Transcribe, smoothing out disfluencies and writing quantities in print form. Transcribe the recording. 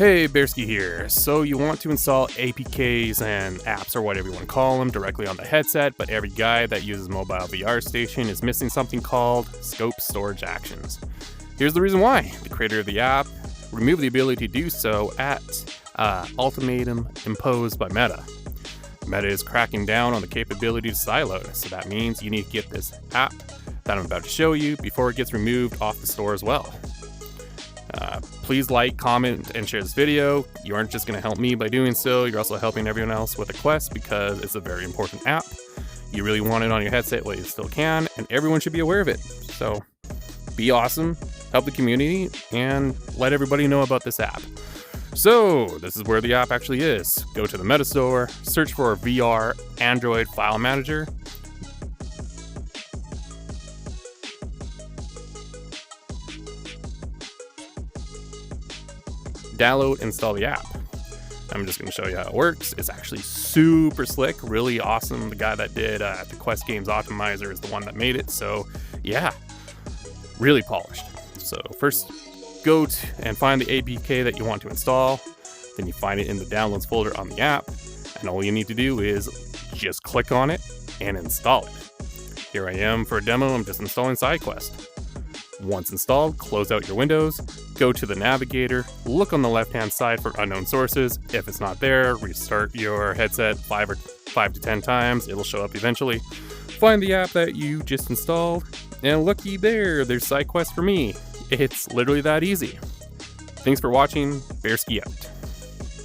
Hey, Bearski here. So you want to install APKs and apps or whatever you want to call them directly on the headset, but every guy that uses mobile VR station is missing something called scope storage actions. Here's the reason why. The creator of the app removed the ability to do so at ultimatum imposed by Meta. Meta is cracking down on the capability to sideload, so that means you need to get this app that I'm about to show you before it gets removed off the store as well. Please like, comment, and share this video. You aren't just going to help me by doing so, you're also helping everyone else with the Quest because it's a very important app. You really want it on your headset while you still can, and everyone should be aware of it. So be awesome, help the community, and let everybody know about this app. So this is where the app actually is. Go to the Meta Store, search for VR Android File Manager. Download, install the app. I'm just going to show you how it works. It's actually super slick, really awesome. The guy that did the Quest Games Optimizer is the one that made it. So yeah, really polished. So first go and find the APK that you want to install. Then you find it in the downloads folder on the app. And all you need to do is just click on it and install it. Here I am for a demo. I'm just installing SideQuest. Once installed, close out your windows, go to the navigator, look on the left-hand side for unknown sources. If it's not there, restart your headset 5 to 10 times. It'll show up eventually. Find the app that you just installed, and looky there, there's SideQuest for me. It's literally that easy. Thanks for watching. Bearski out.